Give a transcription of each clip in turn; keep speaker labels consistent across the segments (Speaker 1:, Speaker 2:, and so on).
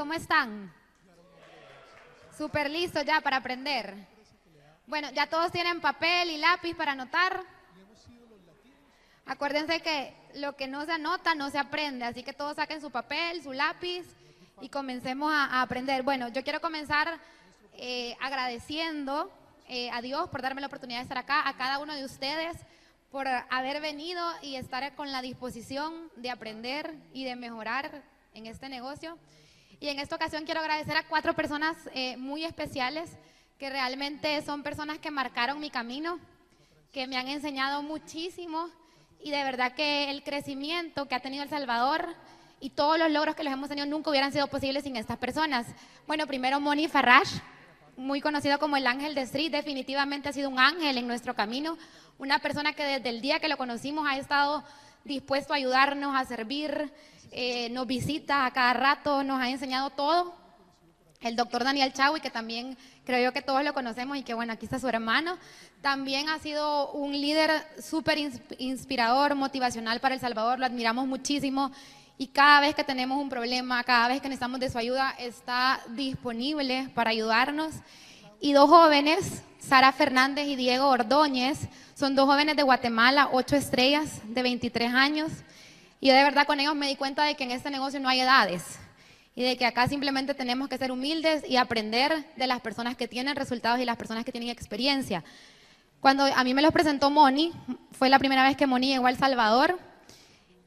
Speaker 1: ¿cómo están? Súper listos ya para aprender. Bueno, ya todos tienen papel y lápiz para anotar. Acuérdense que lo que no se anota no se aprende, así que todos saquen su papel, su lápiz y comencemos a aprender. Bueno, yo quiero comenzar agradeciendo a Dios por darme la oportunidad de estar acá, a cada uno de ustedes por haber venido y estar con la disposición de aprender y de mejorar en este negocio. Y en esta ocasión quiero agradecer a 4 personas muy especiales que realmente son personas que marcaron mi camino, que me han enseñado muchísimo y de verdad que el crecimiento que ha tenido El Salvador y todos los logros que los hemos tenido nunca hubieran sido posibles sin estas personas. Bueno, primero Moni Farrash, muy conocido como el ángel de Street, definitivamente ha sido un ángel en nuestro camino, una persona que desde el día que lo conocimos ha estado dispuesto a ayudarnos, a servir, nos visita a cada rato, nos ha enseñado todo. El doctor Daniel Chagui, que también creo yo que todos lo conocemos y que bueno, aquí está su hermano, también ha sido un líder súper inspirador, motivacional para El Salvador, lo admiramos muchísimo y cada vez que tenemos un problema, cada vez que necesitamos de su ayuda, está disponible para ayudarnos. Y 2 jóvenes, Sara Fernández y Diego Ordóñez, son 2 jóvenes de Guatemala, 8 estrellas, de 23 años. Y yo de verdad con ellos me di cuenta de que en este negocio no hay edades y de que acá simplemente tenemos que ser humildes y aprender de las personas que tienen resultados y las personas que tienen experiencia. Cuando a mí me los presentó Moni, fue la primera vez que Moni llegó a El Salvador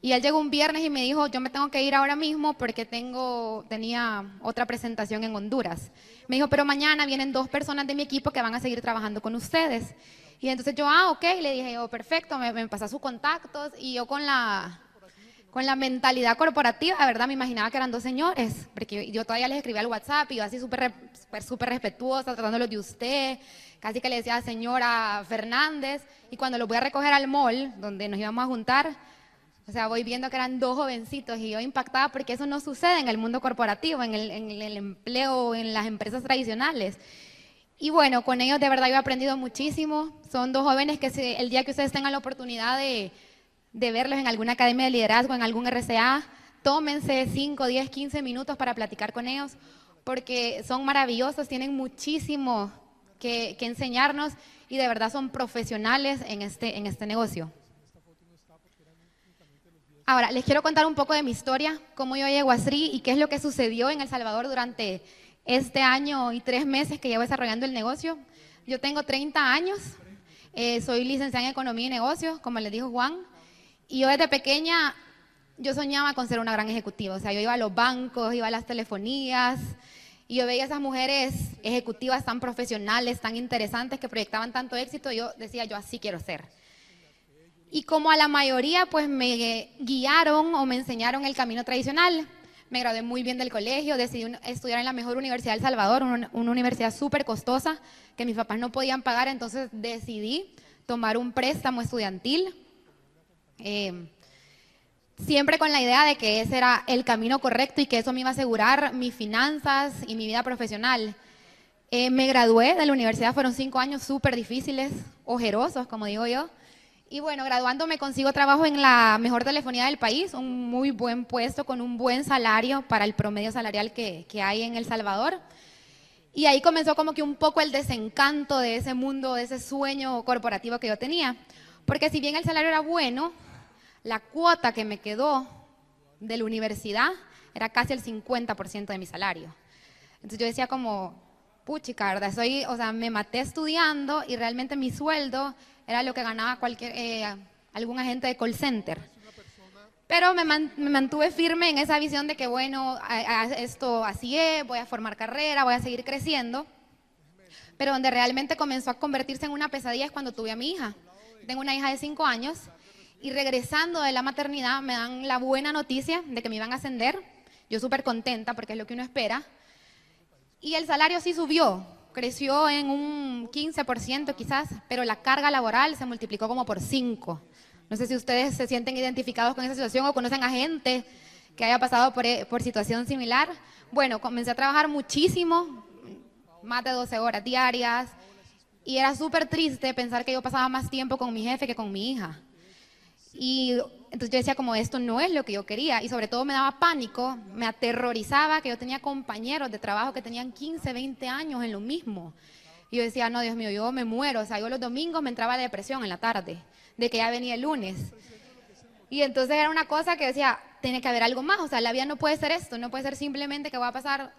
Speaker 1: y él llegó un viernes y me dijo, yo me tengo que ir ahora mismo porque tenía otra presentación en Honduras. Me dijo, pero mañana vienen 2 personas de mi equipo que van a seguir trabajando con ustedes. Y entonces yo, ok, le dije, oh, perfecto, me pasó sus contactos y yo con la mentalidad corporativa, de verdad me imaginaba que eran 2 señores, porque yo todavía les escribía al WhatsApp y yo así súper respetuosa, tratándolos de usted, casi que le decía señora Fernández, y cuando los voy a recoger al mall, donde nos íbamos a juntar, o sea, voy viendo que eran 2 jovencitos y yo impactada porque eso no sucede en el mundo corporativo, en el empleo, en las empresas tradicionales. Y bueno, con ellos de verdad yo he aprendido muchísimo, son 2 jóvenes que el día que ustedes tengan la oportunidad de verlos en alguna academia de liderazgo, en algún RCA, tómense 5, 10, 15 minutos para platicar con ellos, porque son maravillosos, tienen muchísimo que enseñarnos y de verdad son profesionales en este negocio. Ahora, les quiero contar un poco de mi historia, cómo yo llego a SRI y qué es lo que sucedió en El Salvador durante este año y 3 meses que llevo desarrollando el negocio. Yo tengo 30 años, soy licenciada en Economía y Negocios, como les dijo Juan, y yo desde pequeña, yo soñaba con ser una gran ejecutiva, o sea, yo iba a los bancos, iba a las telefonías, y yo veía a esas mujeres ejecutivas tan profesionales, tan interesantes, que proyectaban tanto éxito, y yo decía, yo así quiero ser. Y como a la mayoría, pues me guiaron o me enseñaron el camino tradicional. Me gradué muy bien del colegio, decidí estudiar en la mejor universidad de El Salvador, una universidad súper costosa, que mis papás no podían pagar, entonces decidí tomar un préstamo estudiantil, siempre con la idea de que ese era el camino correcto y que eso me iba a asegurar mis finanzas y mi vida profesional. Me gradué de la universidad, fueron 5 años súper difíciles, ojerosos, como digo yo. Y bueno, graduándome consigo trabajo en la mejor telefonía del país, un muy buen puesto con un buen salario para el promedio salarial que hay en El Salvador. Y ahí comenzó como que un poco el desencanto de ese mundo, de ese sueño corporativo que yo tenía. Porque si bien el salario era bueno, la cuota que me quedó de la universidad era casi el 50% de mi salario. Entonces yo decía como, puchica, ¿verdad? O sea, me maté estudiando y realmente mi sueldo era lo que ganaba algún agente de call center. Pero me mantuve firme en esa visión de que, bueno, esto así es, voy a formar carrera, voy a seguir creciendo. Pero donde realmente comenzó a convertirse en una pesadilla es cuando tuve a mi hija. Tengo una hija de 5 años y regresando de la maternidad me dan la buena noticia de que me iban a ascender. Yo súper contenta porque es lo que uno espera. Y el salario sí subió, creció en un 15% quizás, pero la carga laboral se multiplicó como por 5. No sé si ustedes se sienten identificados con esa situación o conocen a gente que haya pasado por situación similar. Bueno, comencé a trabajar muchísimo, más de 12 horas diarias, y era súper triste pensar que yo pasaba más tiempo con mi jefe que con mi hija. Y entonces yo decía como esto no es lo que yo quería y sobre todo me daba pánico, me aterrorizaba que yo tenía compañeros de trabajo que tenían 15, 20 años en lo mismo. Y yo decía, no, Dios mío, yo me muero. O sea, yo los domingos me entraba depresión en la tarde, de que ya venía el lunes. Y entonces era una cosa que decía, tiene que haber algo más. O sea, la vida no puede ser esto, no puede ser simplemente que voy a pasar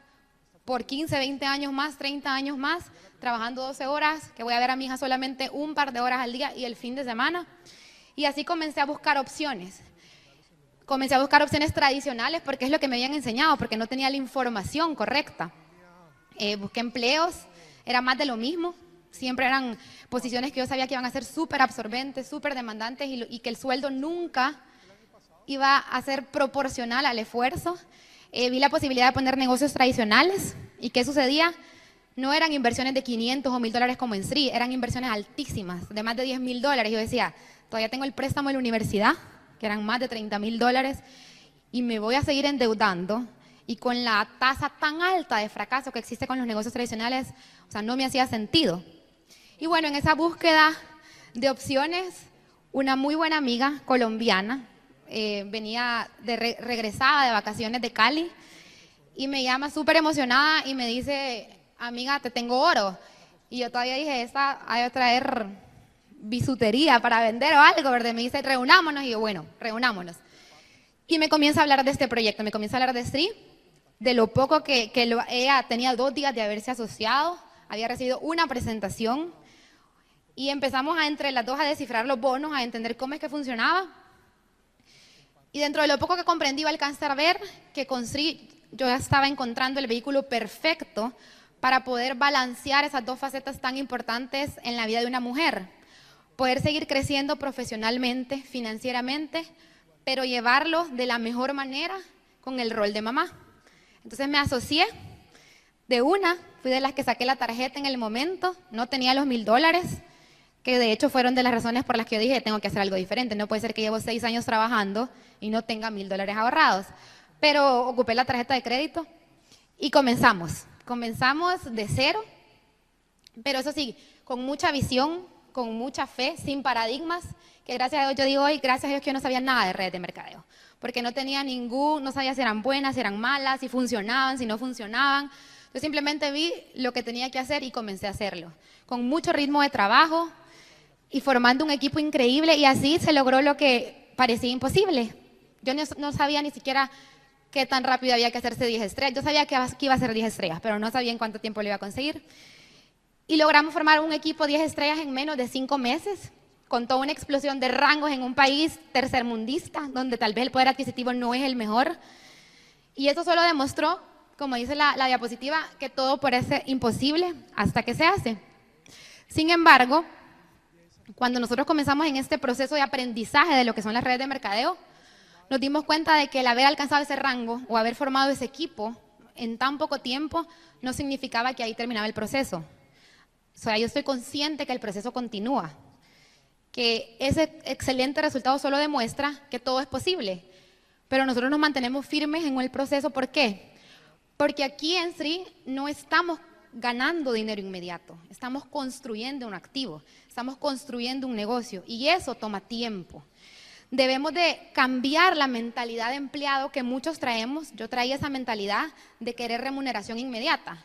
Speaker 1: por 15, 20 años más, 30 años más, trabajando 12 horas, que voy a ver a mi hija solamente un par de horas al día y el fin de semana. Y así comencé a buscar opciones. Comencé a buscar opciones tradicionales porque es lo que me habían enseñado, porque no tenía la información correcta. Busqué empleos, era más de lo mismo. Siempre eran posiciones que yo sabía que iban a ser súper absorbentes, súper demandantes y que el sueldo nunca iba a ser proporcional al esfuerzo. Vi la posibilidad de poner negocios tradicionales. ¿Y qué sucedía? No eran inversiones de 500 o 1000 dólares como en SRI, eran inversiones altísimas, de más de 10,000 dólares. Yo decía, todavía tengo el préstamo de la universidad, que eran más de 30,000 dólares, y me voy a seguir endeudando. Y con la tasa tan alta de fracaso que existe con los negocios tradicionales, o sea, no me hacía sentido. Y bueno, en esa búsqueda de opciones, una muy buena amiga colombiana, venía regresada de vacaciones de Cali, y me llama súper emocionada y me dice, amiga, te tengo oro. Y yo todavía dije, esta hay que traer bisutería para vender o algo, ¿verdad? Me dice, reunámonos. Y yo, bueno, reunámonos. Y me comienza a hablar de este proyecto, me comienza a hablar de SRI, de lo poco que ella tenía 2 días de haberse asociado, había recibido una presentación y empezamos a entre las dos a descifrar los bonos, a entender cómo es que funcionaba. Y dentro de lo poco que comprendí, iba a alcanzar a ver que con SRI yo ya estaba encontrando el vehículo perfecto para poder balancear esas dos facetas tan importantes en la vida de una mujer. Poder seguir creciendo profesionalmente, financieramente, pero llevarlo de la mejor manera con el rol de mamá. Entonces me asocié de una, fui de las que saqué la tarjeta en el momento, no tenía los 1,000 dólares, que de hecho fueron de las razones por las que yo dije, tengo que hacer algo diferente, no puede ser que llevo 6 años trabajando y no tenga 1,000 dólares ahorrados. Pero ocupé la tarjeta de crédito y comenzamos de cero, pero eso sí, con mucha visión, con mucha fe, sin paradigmas, que gracias a Dios, yo digo hoy, gracias a Dios que yo no sabía nada de redes de mercadeo, porque no tenía no sabía si eran buenas, si eran malas, si funcionaban, si no funcionaban. Yo simplemente vi lo que tenía que hacer y comencé a hacerlo, con mucho ritmo de trabajo y formando un equipo increíble, y así se logró lo que parecía imposible. Yo no sabía ni siquiera qué tan rápido había que hacerse 10 estrellas. Yo sabía que iba a ser 10 estrellas, pero no sabía en cuánto tiempo lo iba a conseguir. Y logramos formar un equipo 10 estrellas en menos de 5 meses, con toda una explosión de rangos en un país tercermundista, donde tal vez el poder adquisitivo no es el mejor. Y eso solo demostró, como dice la diapositiva, que todo parece imposible hasta que se hace. Sin embargo, cuando nosotros comenzamos en este proceso de aprendizaje de lo que son las redes de mercadeo, nos dimos cuenta de que el haber alcanzado ese rango o haber formado ese equipo en tan poco tiempo no significaba que ahí terminaba el proceso. O sea, yo estoy consciente que el proceso continúa, que ese excelente resultado solo demuestra que todo es posible, pero nosotros nos mantenemos firmes en el proceso. ¿Por qué? Porque aquí en SRI no estamos ganando dinero inmediato, estamos construyendo un activo, estamos construyendo un negocio y eso toma tiempo. Debemos de cambiar la mentalidad de empleado que muchos traemos. Yo traía esa mentalidad de querer remuneración inmediata.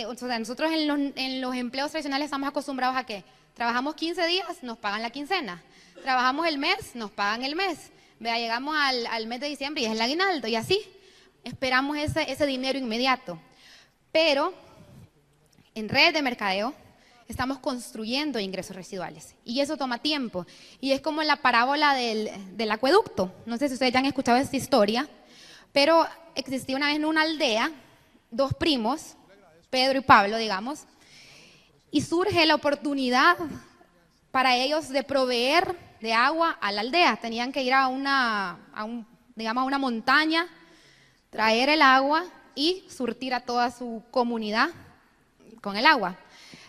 Speaker 1: O sea, nosotros en los empleos tradicionales estamos acostumbrados a que trabajamos 15 días, nos pagan la quincena. Trabajamos el mes, nos pagan el mes. Vea, llegamos al mes de diciembre y es el aguinaldo y así. Esperamos ese dinero inmediato. Pero en redes de mercadeo estamos construyendo ingresos residuales y eso toma tiempo. Y es como la parábola del acueducto. No sé si ustedes ya han escuchado esta historia, pero existía una vez en una aldea 2 primos, Pedro y Pablo, digamos, y surge la oportunidad para ellos de proveer de agua a la aldea. Tenían que ir a una montaña, traer el agua y surtir a toda su comunidad con el agua.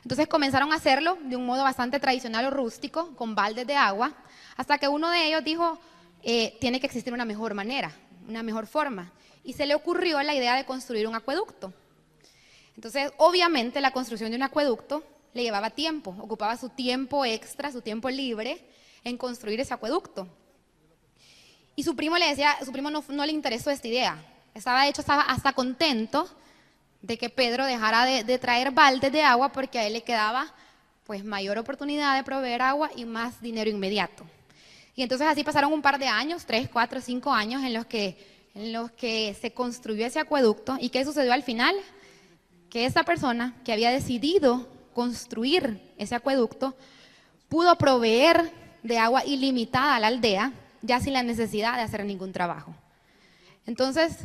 Speaker 1: Entonces comenzaron a hacerlo de un modo bastante tradicional o rústico, con baldes de agua, hasta que uno de ellos dijo, tiene que existir una mejor manera, una mejor forma. Y se le ocurrió la idea de construir un acueducto. Entonces, obviamente, la construcción de un acueducto le llevaba tiempo, ocupaba su tiempo extra, su tiempo libre en construir ese acueducto. Y su primo le decía, su primo no le interesó esta idea. Estaba hasta contento de que Pedro dejara de traer baldes de agua porque a él le quedaba pues mayor oportunidad de proveer agua y más dinero inmediato. Y entonces así pasaron un par de años, 3, 4, 5 años en los que se construyó ese acueducto. ¿Y qué sucedió al final? Que esa persona que había decidido construir ese acueducto pudo proveer de agua ilimitada a la aldea, ya sin la necesidad de hacer ningún trabajo. Entonces,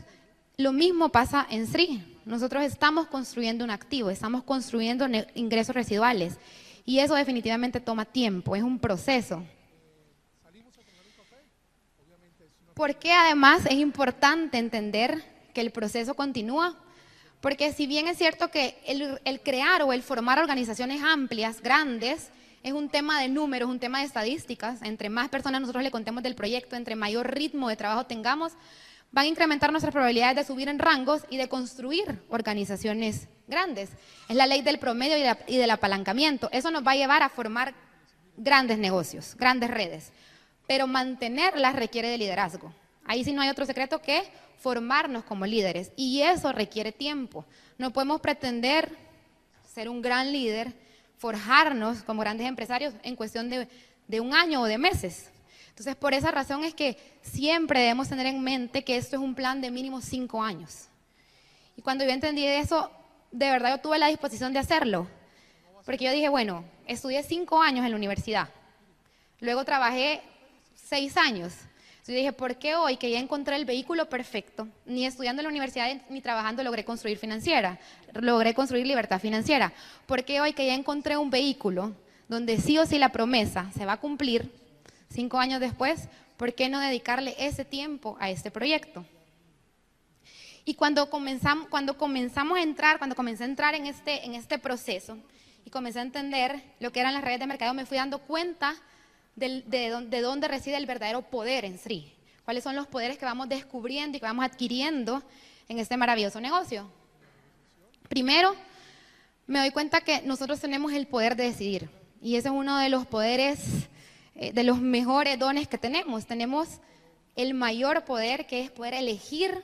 Speaker 1: lo mismo pasa en SRI. Nosotros estamos construyendo un activo, estamos construyendo ingresos residuales y eso definitivamente toma tiempo, es un proceso. Porque además es importante entender que el proceso continúa, porque si bien es cierto que el crear o el formar organizaciones amplias, grandes, es un tema de números, un tema de estadísticas, entre más personas nosotros le contemos del proyecto, entre mayor ritmo de trabajo tengamos, van a incrementar nuestras probabilidades de subir en rangos y de construir organizaciones grandes. Es la ley del promedio y del apalancamiento. Eso nos va a llevar a formar grandes negocios, grandes redes. Pero mantenerlas requiere de liderazgo. Ahí sí no hay otro secreto que formarnos como líderes. Y eso requiere tiempo. No podemos pretender ser un gran líder, forjarnos como grandes empresarios en cuestión de un año o de meses. Entonces, por esa razón es que siempre debemos tener en mente que esto es un plan de mínimo 5 años. Y cuando yo entendí eso, de verdad yo tuve la disposición de hacerlo. Porque yo dije, bueno, estudié 5 años en la universidad. Luego trabajé 6 años. Entonces yo dije, ¿por qué hoy que ya encontré el vehículo perfecto, ni estudiando en la universidad ni trabajando logré construir libertad financiera? ¿Por qué hoy que ya encontré un vehículo donde sí o sí la promesa se va a cumplir 5 años después, ¿por qué no dedicarle ese tiempo a este proyecto? Y cuando comencé a entrar en este proceso y comencé a entender lo que eran las redes de mercadeo, me fui dando cuenta de dónde reside el verdadero poder en SRI. Cuáles son los poderes que vamos descubriendo y que vamos adquiriendo en este maravilloso negocio. Primero, me doy cuenta que nosotros tenemos el poder de decidir. Y ese es uno de los poderes, de los mejores dones que tenemos. Tenemos el mayor poder, que es poder elegir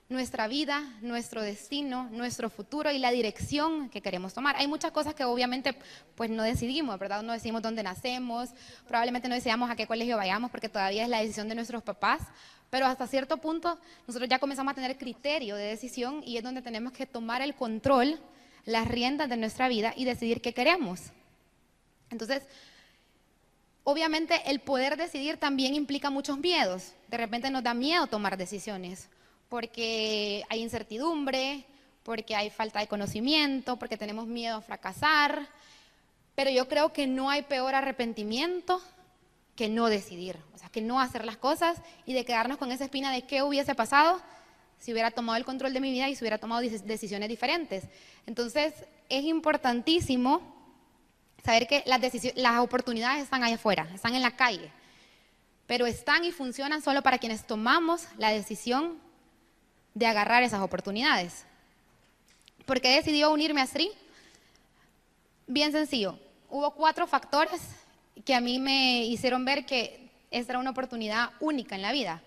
Speaker 1: nuestra vida, nuestro destino, nuestro futuro y la dirección que queremos tomar. Hay muchas cosas que obviamente pues no decidimos, ¿verdad? No decidimos dónde nacemos, probablemente no decidamos a qué colegio vayamos porque todavía es la decisión de nuestros papás, pero hasta cierto punto nosotros ya comenzamos a tener criterio de decisión y es donde tenemos que tomar el control, las riendas de nuestra vida y decidir qué queremos. Entonces, obviamente el poder decidir también implica muchos miedos. De repente nos da miedo tomar decisiones, porque hay incertidumbre, porque hay falta de conocimiento, porque tenemos miedo a fracasar, pero yo creo que no hay peor arrepentimiento que no decidir, o sea, que no hacer las cosas y de quedarnos con esa espina de qué hubiese pasado si hubiera tomado el control de mi vida y si hubiera tomado decisiones diferentes. Entonces, es importantísimo saber que las oportunidades están allá afuera, están en la calle, pero están y funcionan solo para quienes tomamos la decisión de agarrar esas oportunidades. ¿Por qué decidí unirme a SRI? Bien sencillo. Hubo 4 factores que a mí me hicieron ver que esta era una oportunidad única en la vida.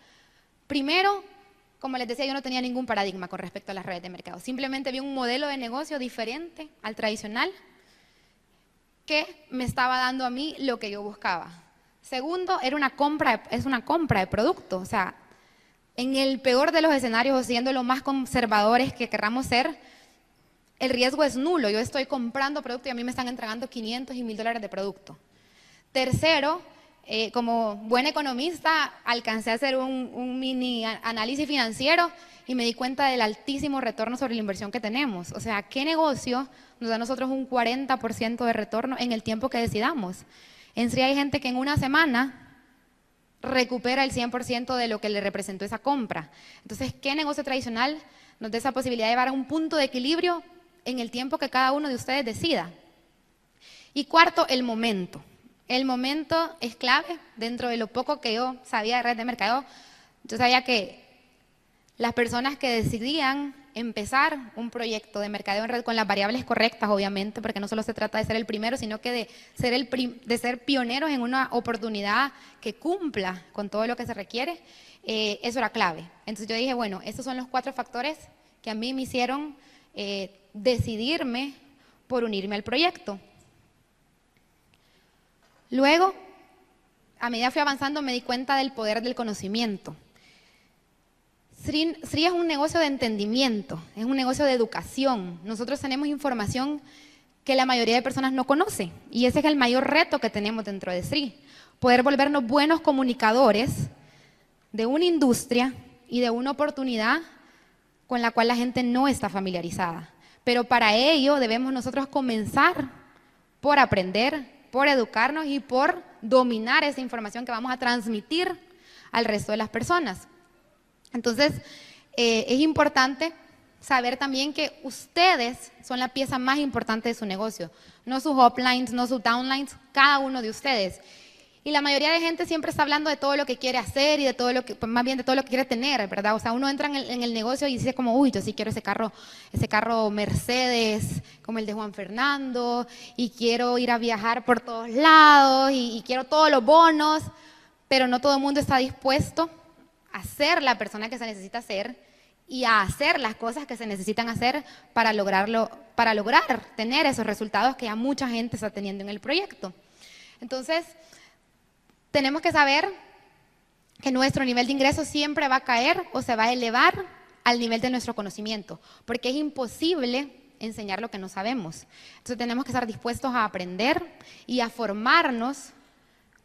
Speaker 1: Primero, como les decía, yo no tenía ningún paradigma con respecto a las redes de mercado. Simplemente vi un modelo de negocio diferente al tradicional que me estaba dando a mí lo que yo buscaba. Segundo, es una compra de producto. O sea, en el peor de los escenarios, o siendo lo más conservadores que querramos ser, el riesgo es nulo. Yo estoy comprando producto y a mí me están entregando 500 y $1000 de producto. Tercero, como buena economista, alcancé a hacer un mini análisis financiero y me di cuenta del altísimo retorno sobre la inversión que tenemos. O sea, ¿qué negocio nos da a nosotros un 40% de retorno en el tiempo que decidamos? En SRI hay gente que en una semana recupera el 100% de lo que le representó esa compra. Entonces, ¿qué negocio tradicional nos da esa posibilidad de llevar a un punto de equilibrio en el tiempo que cada uno de ustedes decida? Y cuarto, el momento. El momento es clave. Dentro de lo poco que yo sabía de red de mercadeo, yo sabía que las personas que decidían empezar un proyecto de mercadeo en red con las variables correctas, obviamente, porque no solo se trata de ser el primero, sino que de ser pioneros en una oportunidad que cumpla con todo lo que se requiere, eso era clave. Entonces yo dije, bueno, estos son los 4 factores que a mí me hicieron decidirme por unirme al proyecto. Luego, a medida que fui avanzando, me di cuenta del poder del conocimiento. SRI es un negocio de entendimiento, es un negocio de educación. Nosotros tenemos información que la mayoría de personas no conoce y ese es el mayor reto que tenemos dentro de SRI. Poder volvernos buenos comunicadores de una industria y de una oportunidad con la cual la gente no está familiarizada. Pero para ello debemos nosotros comenzar por aprender, por educarnos y por dominar esa información que vamos a transmitir al resto de las personas. Entonces, es importante saber también que ustedes son la pieza más importante de su negocio, no sus uplines, no sus downlines, cada uno de ustedes. Y la mayoría de gente siempre está hablando de todo lo que quiere hacer y de todo lo que, pues más bien de todo lo que quiere tener, ¿verdad? O sea, uno entra en el negocio y dice como, uy, yo sí quiero ese carro Mercedes, como el de Juan Fernando, y quiero ir a viajar por todos lados, y quiero todos los bonos, pero no todo el mundo está dispuesto a ser la persona que se necesita ser y a hacer las cosas que se necesitan hacer para lograrlo, para lograr tener esos resultados que ya mucha gente está teniendo en el proyecto. Entonces, tenemos que saber que nuestro nivel de ingreso siempre va a caer o se va a elevar al nivel de nuestro conocimiento, porque es imposible enseñar lo que no sabemos. Entonces tenemos que estar dispuestos a aprender y a formarnos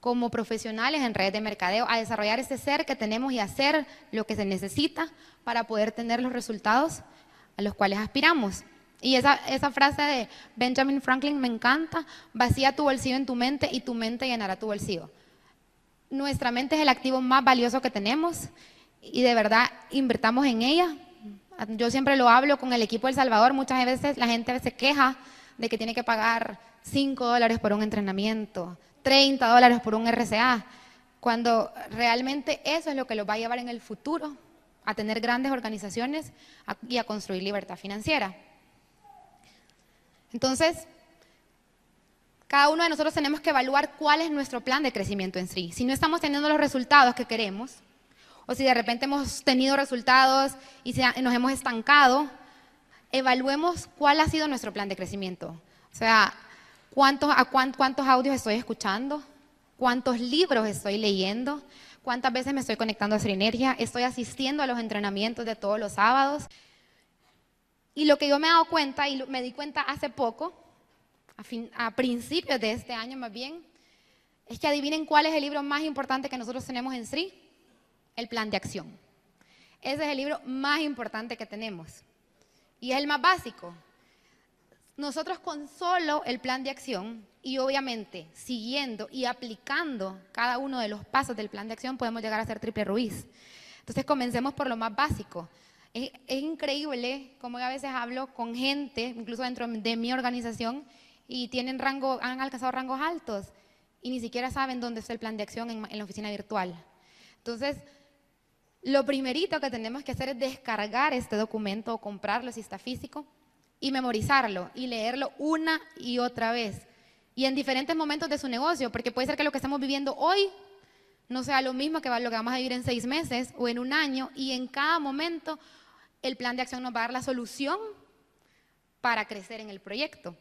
Speaker 1: como profesionales en redes de mercadeo, a desarrollar ese ser que tenemos y hacer lo que se necesita para poder tener los resultados a los cuales aspiramos. Y esa frase de Benjamin Franklin me encanta: vacía tu bolsillo en tu mente y tu mente llenará tu bolsillo. Nuestra mente es el activo más valioso que tenemos y de verdad invertamos en ella. Yo siempre lo hablo con el equipo de El Salvador, muchas veces la gente se queja de que tiene que pagar $5 por un entrenamiento, $30 por un RCA, cuando realmente eso es lo que los va a llevar en el futuro a tener grandes organizaciones y a construir libertad financiera. Entonces, cada uno de nosotros tenemos que evaluar cuál es nuestro plan de crecimiento en SRI. Si no estamos teniendo los resultados que queremos, o si de repente hemos tenido resultados y nos hemos estancado, evaluemos cuál ha sido nuestro plan de crecimiento. O sea, cuántos audios estoy escuchando, cuántos libros estoy leyendo, cuántas veces me estoy conectando a Srinergia, estoy asistiendo a los entrenamientos de todos los sábados. Y lo que yo me he dado cuenta, y me di cuenta hace poco, a principios de este año más bien, es que adivinen cuál es el libro más importante que nosotros tenemos en SRI: el plan de acción. Ese es el libro más importante que tenemos y es el más básico. Nosotros con solo el plan de acción y obviamente siguiendo y aplicando cada uno de los pasos del plan de acción podemos llegar a ser triple rubíes. Entonces comencemos por lo más básico. Es increíble cómo a veces hablo con gente, incluso dentro de mi organización, y han alcanzado rangos altos y ni siquiera saben dónde está el plan de acción en la oficina virtual. Entonces, lo primerito que tenemos que hacer es descargar este documento o comprarlo si está físico y memorizarlo y leerlo una y otra vez y en diferentes momentos de su negocio, porque puede ser que lo que estamos viviendo hoy no sea lo mismo que lo que vamos a vivir en 6 meses o en un año, y en cada momento el plan de acción nos va a dar la solución para crecer en el proyecto.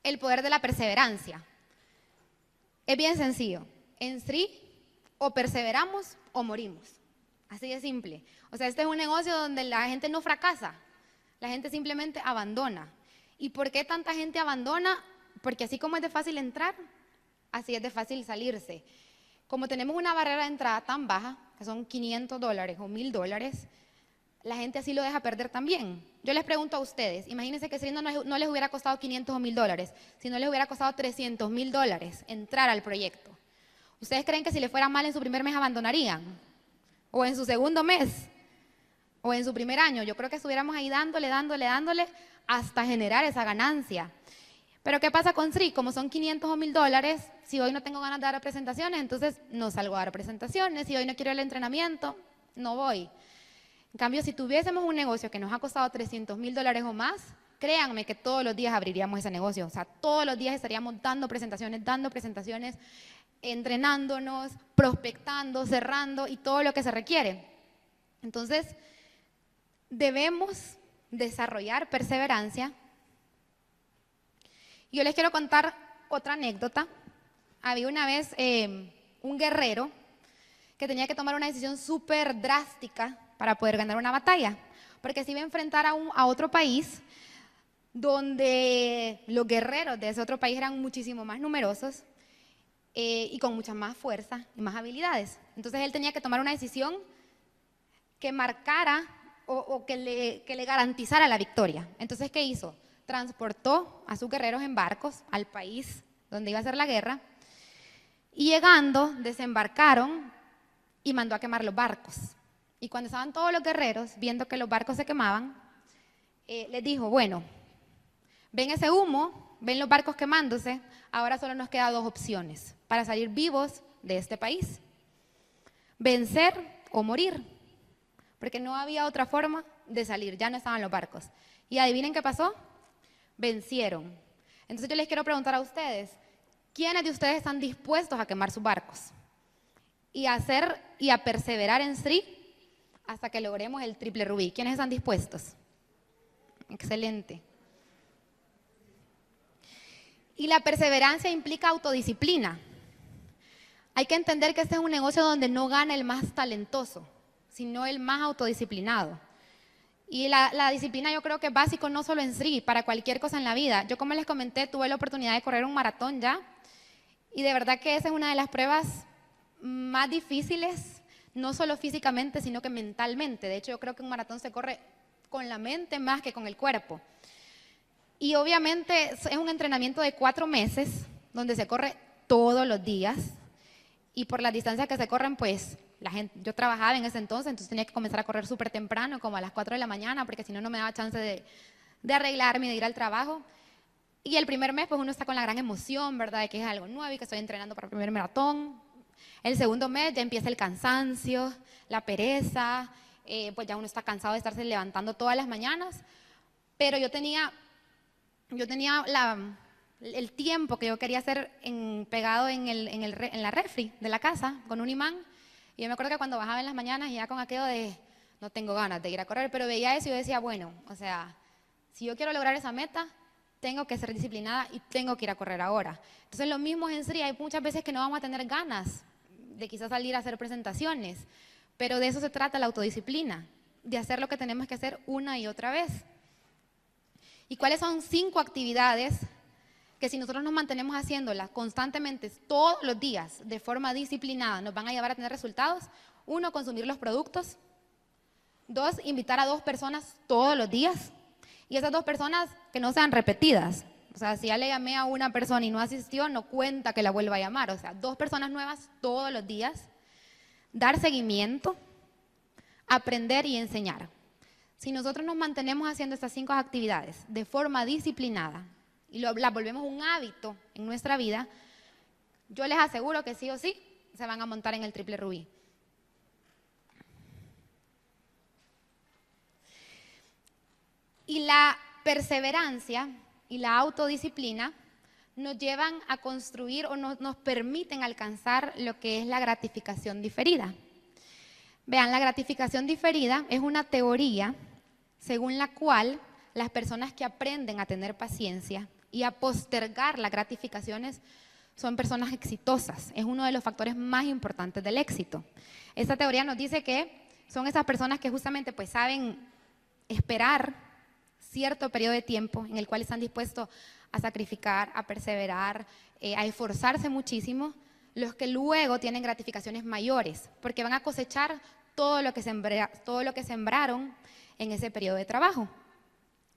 Speaker 1: El poder de la perseverancia. Es bien sencillo. En SRI o perseveramos o morimos. Así de simple. O sea, este es un negocio donde la gente no fracasa, la gente simplemente abandona. ¿Y por qué tanta gente abandona? Porque así como es de fácil entrar, así es de fácil salirse. Como tenemos una barrera de entrada tan baja, que son $500 o $1,000, la gente así lo deja perder también. Yo les pregunto a ustedes, imagínense que si no les hubiera costado 500 o $1,000, si no les hubiera costado $300,000 entrar al proyecto, ¿ustedes creen que si les fuera mal en su primer mes abandonarían? ¿O en su segundo mes? ¿O en su primer año? Yo creo que estuviéramos ahí dándole hasta generar esa ganancia. Pero ¿qué pasa con SRI? Como son 500 o $1,000, si hoy no tengo ganas de dar presentaciones, entonces no salgo a dar presentaciones. Si hoy no quiero el entrenamiento, no voy. En cambio, si tuviésemos un negocio que nos ha costado $300,000 o más, créanme que todos los días abriríamos ese negocio. O sea, todos los días estaríamos dando presentaciones, entrenándonos, prospectando, cerrando y todo lo que se requiere. Entonces, debemos desarrollar perseverancia. Yo les quiero contar otra anécdota. Había una vez un guerrero que tenía que tomar una decisión súper drástica para poder ganar una batalla, porque se iba a enfrentar a otro país donde los guerreros de ese otro país eran muchísimo más numerosos y con mucha más fuerza y más habilidades. Entonces él tenía que tomar una decisión que marcara o que le garantizara la victoria. Entonces, ¿qué hizo? Transportó a sus guerreros en barcos al país donde iba a ser la guerra y llegando desembarcaron y mandó a quemar los barcos. Y cuando estaban todos los guerreros viendo que los barcos se quemaban, les dijo, bueno, ven ese humo, ven los barcos quemándose, ahora solo nos quedan dos opciones para salir vivos de este país: vencer o morir, porque no había otra forma de salir, ya no estaban los barcos. Y adivinen qué pasó, vencieron. Entonces yo les quiero preguntar a ustedes, ¿quiénes de ustedes están dispuestos a quemar sus barcos y a perseverar en SRI hasta que logremos el triple rubí? ¿Quiénes están dispuestos? Excelente. Y la perseverancia implica autodisciplina. Hay que entender que este es un negocio donde no gana el más talentoso, sino el más autodisciplinado. Y la disciplina yo creo que es básico no solo en SRI, para cualquier cosa en la vida. Yo, como les comenté, tuve la oportunidad de correr un maratón ya, y de verdad que esa es una de las pruebas más difíciles, no solo físicamente, sino que mentalmente. De hecho, yo creo que un maratón se corre con la mente más que con el cuerpo. Y obviamente es un entrenamiento de 4 meses, donde se corre todos los días, y por las distancias que se corren, pues, yo trabajaba en ese entonces tenía que comenzar a correr súper temprano, como a las 4 de la mañana, porque si no, no me daba chance de arreglarme y de ir al trabajo. Y el primer mes, pues uno está con la gran emoción, ¿verdad?, de que es algo nuevo y que estoy entrenando para el primer maratón. El segundo mes ya empieza el cansancio, la pereza, pues ya uno está cansado de estarse levantando todas las mañanas. Pero yo tenía el tiempo que yo quería hacer pegado en la refri de la casa con un imán. Y yo me acuerdo que cuando bajaba en las mañanas, ya con aquello de no tengo ganas de ir a correr, pero veía eso y yo decía, bueno, o sea, si yo quiero lograr esa meta, tengo que ser disciplinada y tengo que ir a correr ahora. Entonces lo mismo es en SRI, hay muchas veces que no vamos a tener ganas de quizás salir a hacer presentaciones, pero de eso se trata la autodisciplina, de hacer lo que tenemos que hacer una y otra vez. ¿Y cuáles son 5 actividades que si nosotros nos mantenemos haciéndolas constantemente todos los días de forma disciplinada nos van a llevar a tener resultados? 1, consumir los productos. 2, invitar a 2 personas todos los días. Y esas 2 personas que no sean repetidas. O sea, si ya le llamé a una persona y no asistió, no cuenta que la vuelva a llamar. O sea, 2 personas nuevas todos los días. Dar seguimiento, aprender y enseñar. Si nosotros nos mantenemos haciendo estas 5 actividades de forma disciplinada y las volvemos un hábito en nuestra vida, yo les aseguro que sí o sí se van a montar en el triple rubí. Y la perseverancia y la autodisciplina nos llevan a construir o nos permiten alcanzar lo que es la gratificación diferida. Vean, la gratificación diferida es una teoría según la cual las personas que aprenden a tener paciencia y a postergar las gratificaciones son personas exitosas. Es uno de los factores más importantes del éxito. Esta teoría nos dice que son esas personas que justamente pues saben esperar cierto periodo de tiempo en el cual están dispuestos a sacrificar, a perseverar, a esforzarse muchísimo, los que luego tienen gratificaciones mayores, porque van a cosechar todo lo que sembraron en ese periodo de trabajo.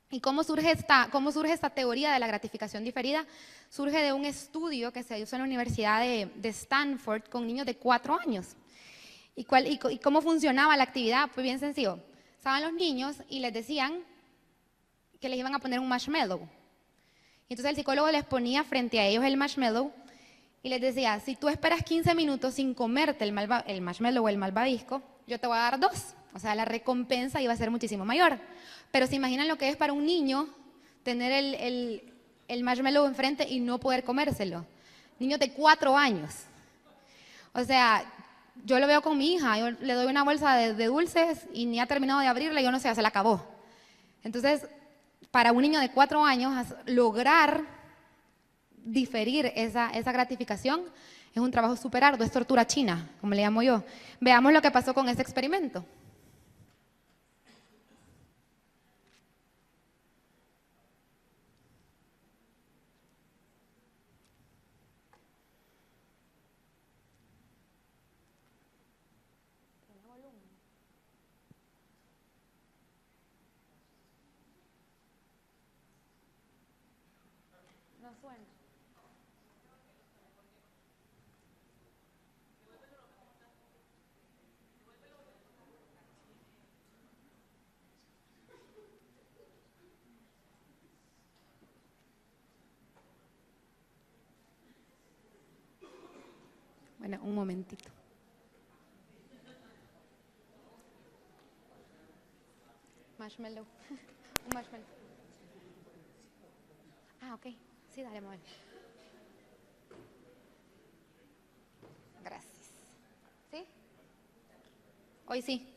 Speaker 1: ¿Y cómo surge esta teoría de la gratificación diferida? Surge de un estudio que se hizo en la Universidad de Stanford con niños de 4 años. ¿Y cómo funcionaba la actividad? Pues bien sencillo. Estaban los niños y les decían que les iban a poner un marshmallow. Y entonces el psicólogo les ponía frente a ellos el marshmallow y les decía, si tú esperas 15 minutos sin comerte el marshmallow o el malvavisco, yo te voy a dar 2. O sea, la recompensa iba a ser muchísimo mayor. Pero se imaginan lo que es para un niño tener el marshmallow enfrente y no poder comérselo. Niños de 4 años. O sea, yo lo veo con mi hija, yo le doy una bolsa de dulces y ni ha terminado de abrirla, yo no sé, se la acabó. Entonces, para un niño de 4 años, lograr diferir esa gratificación es un trabajo súper arduo, es tortura china, como le llamo yo. Veamos lo que pasó con ese experimento. No suena. Bueno, un momentito. Marshmallow. Un marshmallow. Ah, ok. Sí, dale, mueve. Gracias. ¿Sí? Hoy sí.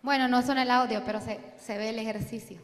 Speaker 1: Bueno, no suena el audio, pero se ve el ejercicio.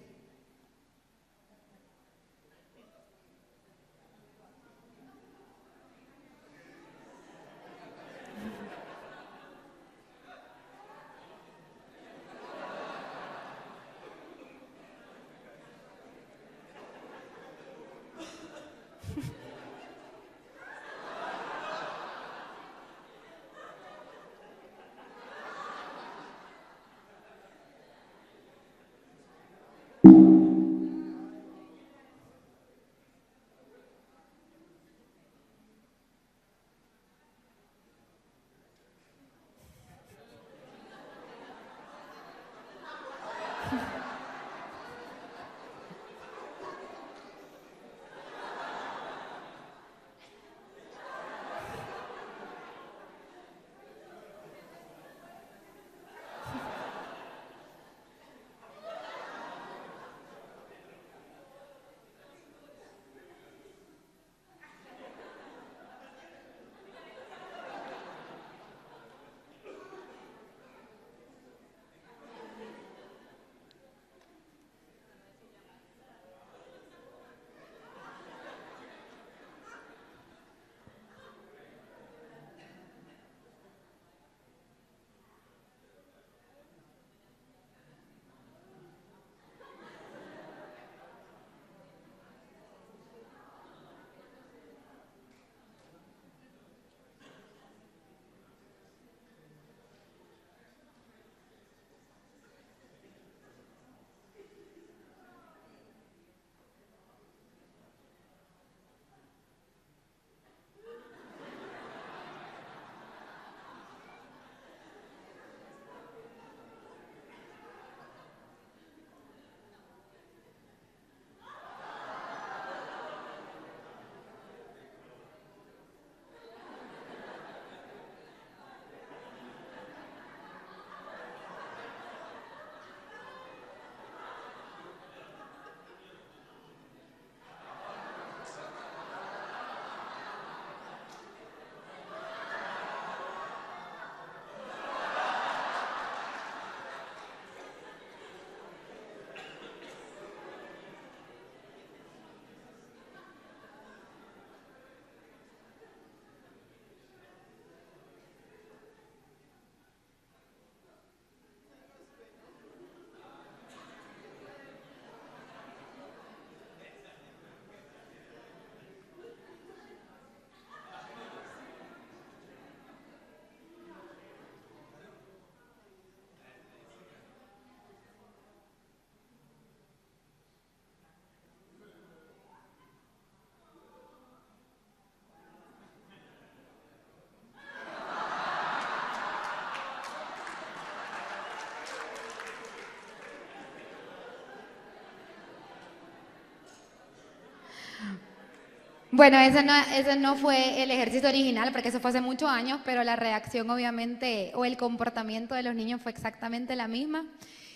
Speaker 1: Bueno, ese no fue el ejercicio original, porque eso fue hace muchos años, pero la reacción obviamente, o el comportamiento de los niños fue exactamente la misma.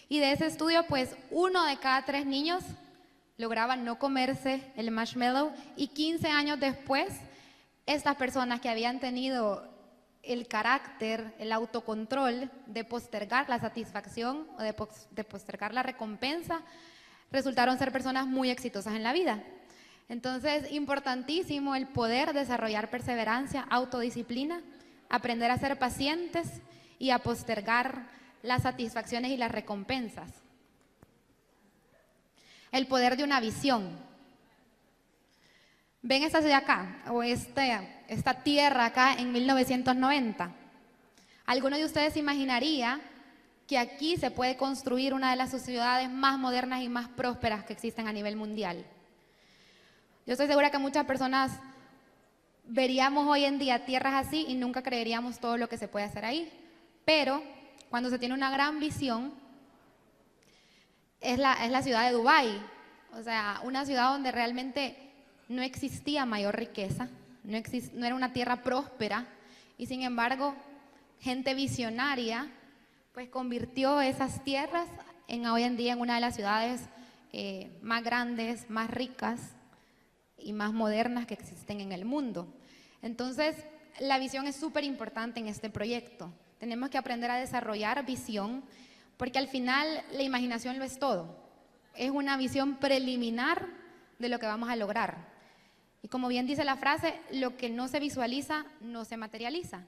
Speaker 1: Y de ese estudio, pues 1 de cada 3 niños lograba no comerse el marshmallow, y 15 años después, estas personas que habían tenido el carácter, el autocontrol de postergar la satisfacción o de postergar la recompensa, resultaron ser personas muy exitosas en la vida. Entonces, importantísimo el poder desarrollar perseverancia, autodisciplina, aprender a ser pacientes y a postergar las satisfacciones y las recompensas. El poder de una visión. ¿Ven esta ciudad acá? O esta tierra acá en 1990. ¿Alguno de ustedes imaginaría que aquí se puede construir una de las ciudades más modernas y más prósperas que existen a nivel mundial? Yo estoy segura que muchas personas veríamos hoy en día tierras así y nunca creeríamos todo lo que se puede hacer ahí. Pero cuando se tiene una gran visión, es la ciudad de Dubái. O sea, una ciudad donde realmente no existía mayor riqueza, no era una tierra próspera, y sin embargo, gente visionaria pues convirtió esas tierras hoy en día en una de las ciudades más grandes, más ricas y más modernas que existen en el mundo. Entonces, la visión es súper importante en este proyecto. Tenemos que aprender a desarrollar visión, porque al final la imaginación lo es todo. Es una visión preliminar de lo que vamos a lograr. Y como bien dice la frase, lo que no se visualiza no se materializa.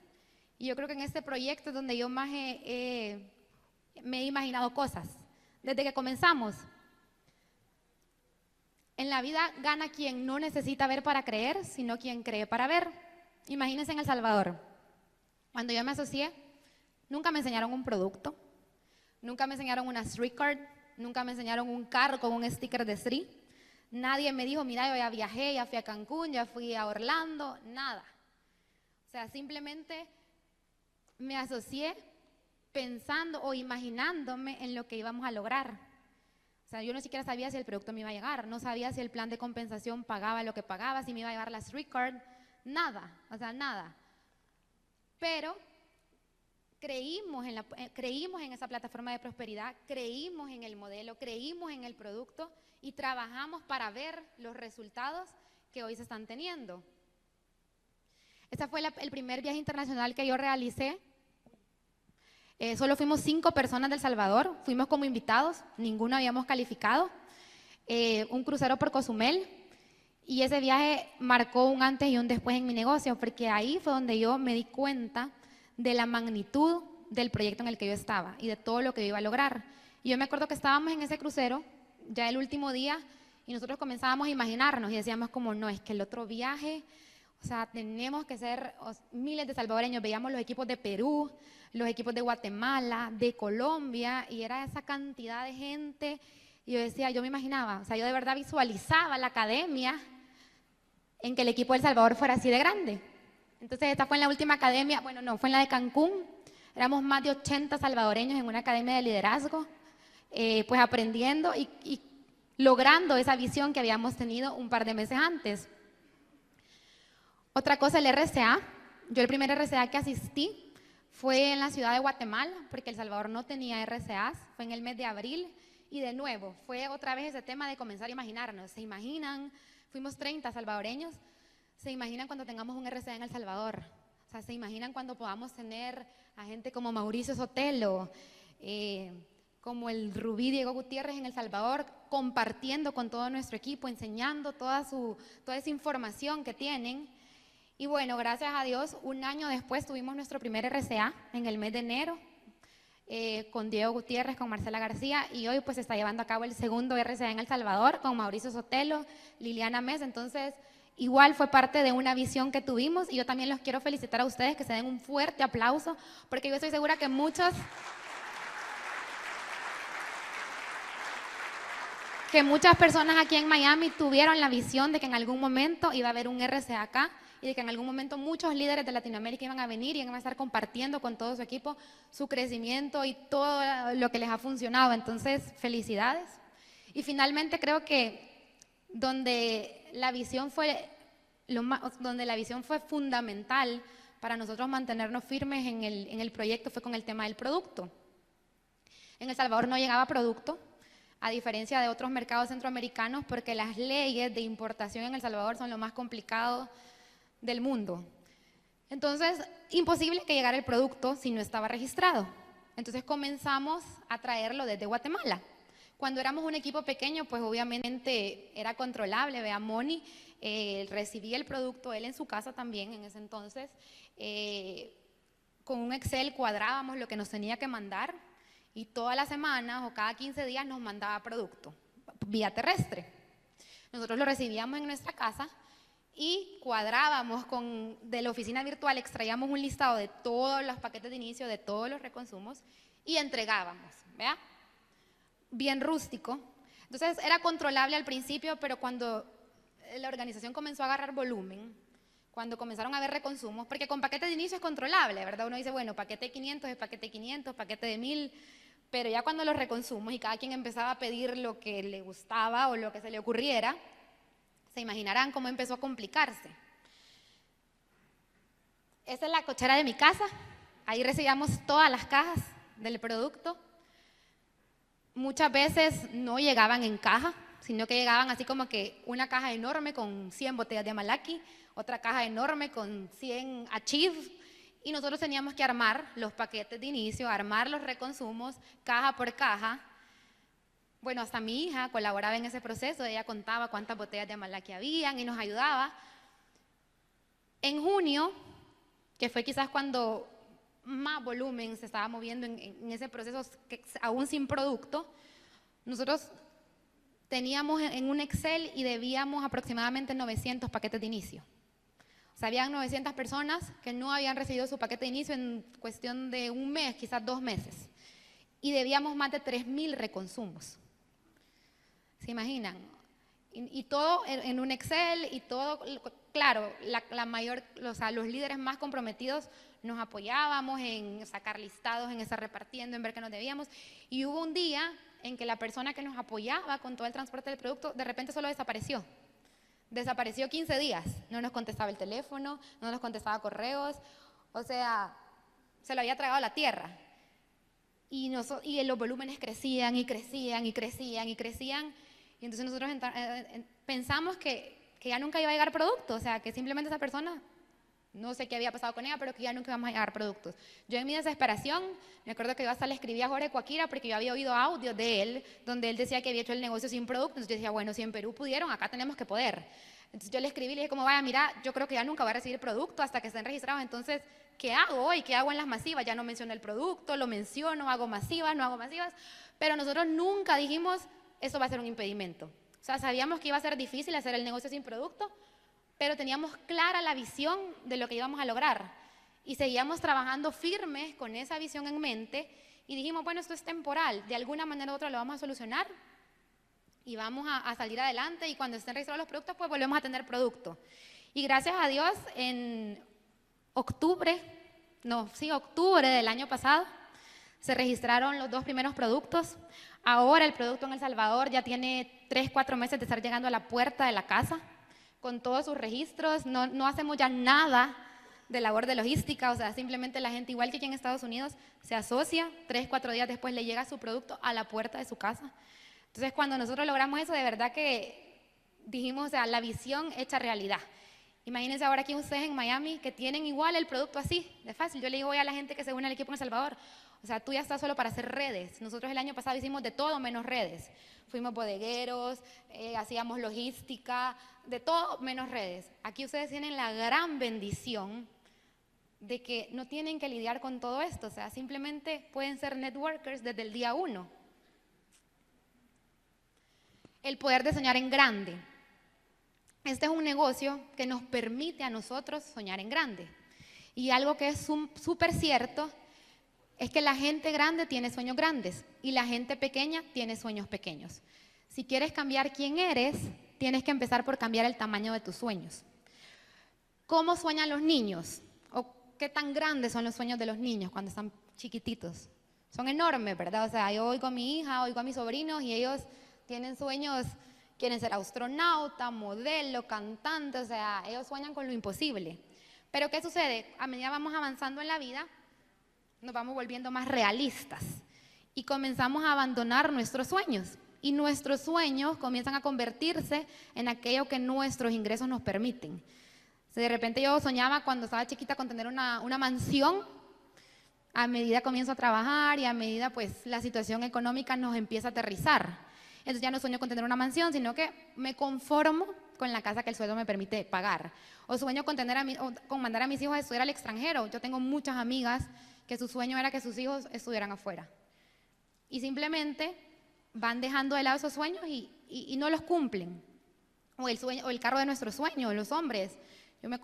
Speaker 1: Y yo creo que en este proyecto es donde yo más me he imaginado cosas. Desde que comenzamos, en la vida gana quien no necesita ver para creer, sino quien cree para ver. Imagínense en El Salvador. Cuando yo me asocié, nunca me enseñaron un producto, nunca me enseñaron una street card, nunca me enseñaron un carro con un sticker de Sri. Nadie me dijo, mira, yo ya viajé, ya fui a Cancún, ya fui a Orlando, nada. O sea, simplemente me asocié pensando o imaginándome en lo que íbamos a lograr. O sea, yo no siquiera sabía si el producto me iba a llegar, no sabía si el plan de compensación pagaba lo que pagaba, si me iba a llevar la street card, nada, o sea, nada. Pero creímos en esa plataforma de prosperidad, creímos en el modelo, creímos en el producto y trabajamos para ver los resultados que hoy se están teniendo. Este fue el primer viaje internacional que yo realicé. Solo fuimos 5 personas del Salvador, fuimos como invitados, ninguno habíamos calificado. Un crucero por Cozumel, y ese viaje marcó un antes y un después en mi negocio, porque ahí fue donde yo me di cuenta de la magnitud del proyecto en el que yo estaba y de todo lo que yo iba a lograr. Y yo me acuerdo que estábamos en ese crucero, ya el último día, y nosotros comenzábamos a imaginarnos y decíamos como, no, es que el otro viaje, o sea, tenemos que ser miles de salvadoreños. Veíamos los equipos de Perú, los equipos de Guatemala, de Colombia, y era esa cantidad de gente. Y yo decía, yo me imaginaba, o sea, yo de verdad visualizaba la academia en que el equipo de El Salvador fuera así de grande. Entonces esta fue en la última academia, bueno, no, fue en la de Cancún. Éramos más de 80 salvadoreños en una academia de liderazgo, pues aprendiendo y logrando esa visión que habíamos tenido un par de meses antes. Otra cosa, el RCA. Yo el primer RCA que asistí fue en la ciudad de Guatemala, porque El Salvador no tenía RCAs, fue en el mes de abril, y de nuevo, fue otra vez ese tema de comenzar a imaginarnos. ¿Se imaginan? Fuimos 30 salvadoreños, ¿se imaginan cuando tengamos un RCA en El Salvador? O sea, ¿se imaginan cuando podamos tener a gente como Mauricio Sotelo, como el Rubí Diego Gutiérrez en El Salvador, compartiendo con todo nuestro equipo, enseñando toda esa información que tienen? Y bueno, gracias a Dios, un año después tuvimos nuestro primer RCA en el mes de enero, con Diego Gutiérrez, con Marcela García, y hoy pues se está llevando a cabo el segundo RCA en El Salvador con Mauricio Sotelo, Liliana Mes. Entonces, igual fue parte de una visión que tuvimos, y yo también los quiero felicitar a ustedes, que se den un fuerte aplauso, porque yo estoy segura que muchas personas aquí en Miami tuvieron la visión de que en algún momento iba a haber un RCA acá, y de que en algún momento muchos líderes de Latinoamérica iban a venir y iban a estar compartiendo con todo su equipo su crecimiento y todo lo que les ha funcionado. Entonces, felicidades. Y finalmente creo que donde la visión fue donde la visión fue fundamental para nosotros mantenernos firmes en el proyecto fue con el tema del producto. En El Salvador no llegaba producto, a diferencia de otros mercados centroamericanos, porque las leyes de importación en El Salvador son lo más complicado del mundo. Entonces, imposible que llegara el producto si no estaba registrado. Entonces comenzamos a traerlo desde Guatemala. Cuando éramos un equipo pequeño, pues obviamente era controlable. Vea, Moni recibía el producto, él en su casa también en ese entonces. Con un Excel cuadrábamos lo que nos tenía que mandar y todas las semanas o cada 15 días nos mandaba producto vía terrestre. Nosotros lo recibíamos en nuestra casa y cuadrábamos de la oficina virtual, extraíamos un listado de todos los paquetes de inicio, de todos los reconsumos y entregábamos, ¿vea? Bien rústico. Entonces era controlable al principio, pero cuando la organización comenzó a agarrar volumen, cuando comenzaron a haber reconsumos, porque con paquete de inicio es controlable, ¿verdad? Uno dice, bueno, paquete de 500 es paquete de 500, paquete de 1000, pero ya cuando los reconsumos y cada quien empezaba a pedir lo que le gustaba o lo que se le ocurriera, se imaginarán cómo empezó a complicarse. Esta es la cochera de mi casa, ahí recibíamos todas las cajas del producto. Muchas veces no llegaban en caja, sino que llegaban así como que una caja enorme con 100 botellas de Amalaki, otra caja enorme con 100 Achieve, y nosotros teníamos que armar los paquetes de inicio, armar los reconsumos, caja por caja. Bueno, hasta mi hija colaboraba en ese proceso, ella contaba cuántas botellas de Amalaki habían y nos ayudaba. En junio, que fue quizás cuando más volumen se estaba moviendo en ese proceso, aún sin producto, nosotros teníamos en un Excel y debíamos aproximadamente 900 paquetes de inicio. O sea, habían 900 personas que no habían recibido su paquete de inicio en cuestión de un mes, quizás 2 meses. Y debíamos más de 3000 reconsumos. ¿Se imaginan? Y todo en un Excel y todo, claro, los líderes más comprometidos nos apoyábamos en sacar listados, en estar repartiendo, en ver qué nos debíamos. Y hubo un día en que la persona que nos apoyaba con todo el transporte del producto de repente solo desapareció. Desapareció 15 días, no nos contestaba el teléfono, no nos contestaba correos, o sea, se lo había tragado la tierra. Y los volúmenes crecían y crecían y crecían y crecían. Y entonces nosotros pensamos que ya nunca iba a llegar producto, o sea, que simplemente esa persona, no sé qué había pasado con ella, pero que ya nunca íbamos a llegar productos. Yo en mi desesperación, me acuerdo que yo hasta le escribí a Jorge Coaquira porque yo había oído audios de él, donde él decía que había hecho el negocio sin producto. Entonces yo decía, bueno, si en Perú pudieron, acá tenemos que poder. Entonces yo le escribí y le dije, como vaya, mira, yo creo que ya nunca voy a recibir producto hasta que estén registrados, entonces, ¿qué hago hoy? ¿Qué hago en las masivas? Ya no menciono el producto, lo menciono, hago masivas, no hago masivas, pero nosotros nunca dijimos, eso va a ser un impedimento. O sea, sabíamos que iba a ser difícil hacer el negocio sin producto, pero teníamos clara la visión de lo que íbamos a lograr y seguíamos trabajando firmes con esa visión en mente y dijimos, bueno, esto es temporal, de alguna manera u otra lo vamos a solucionar y vamos a salir adelante, y cuando estén registrados los productos, pues volvemos a tener producto. Y gracias a Dios, en octubre del año pasado, se registraron los 2 primeros productos. Ahora el producto en El Salvador ya tiene 3-4 meses de estar llegando a la puerta de la casa, con todos sus registros. No hacemos ya nada de labor de logística, o sea, simplemente la gente, igual que aquí en Estados Unidos, se asocia, 3-4 días después le llega su producto a la puerta de su casa. Entonces, cuando nosotros logramos eso, de verdad que dijimos, o sea, la visión hecha realidad. Imagínense ahora aquí ustedes en Miami que tienen igual el producto así, de fácil. Yo le digo hoy a la gente que se une al equipo en El Salvador, o sea, tú ya estás solo para hacer redes. Nosotros el año pasado hicimos de todo menos redes. Fuimos bodegueros, hacíamos logística, de todo menos redes. Aquí ustedes tienen la gran bendición de que no tienen que lidiar con todo esto, o sea, simplemente pueden ser networkers desde el día 1. El poder de soñar en grande. Este es un negocio que nos permite a nosotros soñar en grande. Y algo que es súper cierto es que la gente grande tiene sueños grandes y la gente pequeña tiene sueños pequeños. Si quieres cambiar quién eres, tienes que empezar por cambiar el tamaño de tus sueños. ¿Cómo sueñan los niños? ¿O qué tan grandes son los sueños de los niños cuando están chiquititos? Son enormes, ¿verdad? O sea, yo oigo a mi hija, oigo a mis sobrinos y ellos tienen sueños quieren ser astronauta, modelo, cantante, o sea, ellos sueñan con lo imposible. Pero ¿qué sucede? A medida vamos avanzando en la vida, nos vamos volviendo más realistas y comenzamos a abandonar nuestros sueños. Y nuestros sueños comienzan a convertirse en aquello que nuestros ingresos nos permiten. Si de repente yo soñaba cuando estaba chiquita con tener una mansión, a medida comienzo a trabajar y a medida pues la situación económica nos empieza a aterrizar. Entonces ya no sueño con tener una mansión, sino que me conformo con la casa que el sueldo me permite pagar. O sueño con, con mandar a mis hijos a estudiar al extranjero. Yo tengo muchas amigas que su sueño era que sus hijos estudiaran afuera. Y simplemente van dejando de lado esos sueños y no los cumplen. O el carro de nuestros sueños, los hombres.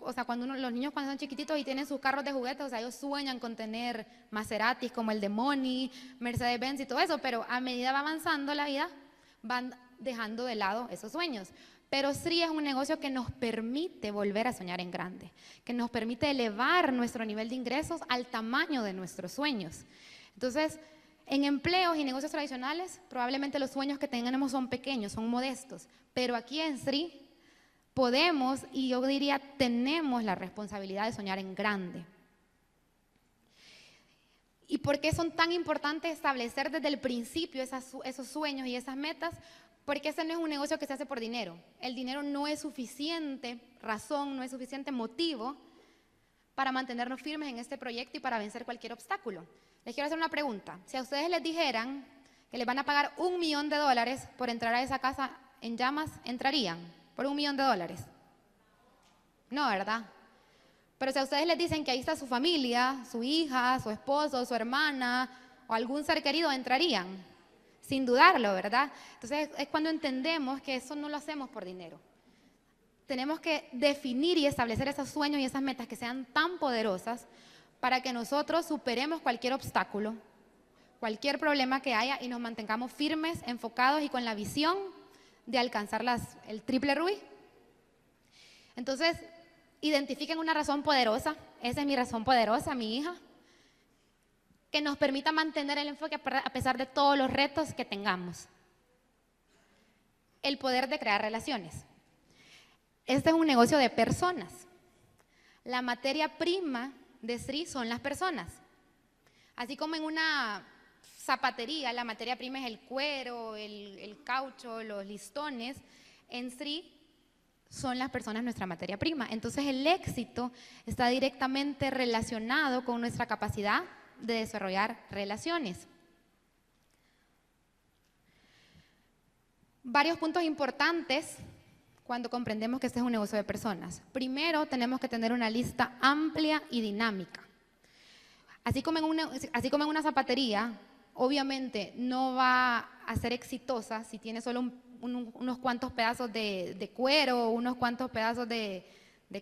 Speaker 1: O sea, los niños cuando son chiquititos y tienen sus carros de juguetes, o sea, ellos sueñan con tener Maseratis como el de Moni, Mercedes-Benz y todo eso, pero a medida va avanzando la vida, van dejando de lado esos sueños. Pero Sri es un negocio que nos permite volver a soñar en grande, que nos permite elevar nuestro nivel de ingresos al tamaño de nuestros sueños. Entonces, en empleos y negocios tradicionales, probablemente los sueños que tenemos son pequeños, son modestos, pero aquí en Sri podemos, y yo diría tenemos la responsabilidad de soñar en grande. ¿Y por qué son tan importantes establecer desde el principio esos sueños y esas metas? Porque ese no es un negocio que se hace por dinero. El dinero no es suficiente razón, no es suficiente motivo para mantenernos firmes en este proyecto y para vencer cualquier obstáculo. Les quiero hacer una pregunta. Si a ustedes les dijeran que les van a pagar $1 millón por entrar a esa casa en llamas, ¿entrarían por $1 millón? No, ¿verdad? Pero si a ustedes les dicen que ahí está su familia, su hija, su esposo, su hermana o algún ser querido, ¿entrarían? Sin dudarlo, ¿verdad? Entonces es cuando entendemos que eso no lo hacemos por dinero. Tenemos que definir y establecer esos sueños y esas metas que sean tan poderosas para que nosotros superemos cualquier obstáculo, cualquier problema que haya y nos mantengamos firmes, enfocados y con la visión de alcanzar el triple rubí. Entonces, identifiquen una razón poderosa. Esa es mi razón poderosa, mi hija, que nos permita mantener el enfoque a pesar de todos los retos que tengamos. El poder de crear relaciones. Este es un negocio de personas. La materia prima de Sri son las personas. Así como en una zapatería, la materia prima es el cuero, el caucho, los listones, en Sri son las personas nuestra materia prima. Entonces el éxito está directamente relacionado con nuestra capacidad de desarrollar relaciones. Varios puntos importantes cuando comprendemos que este es un negocio de personas. Primero, tenemos que tener una lista amplia y dinámica. Así como en una zapatería, obviamente no va a ser exitosa si tiene solo unos cuantos pedazos de cuero, unos cuantos pedazos de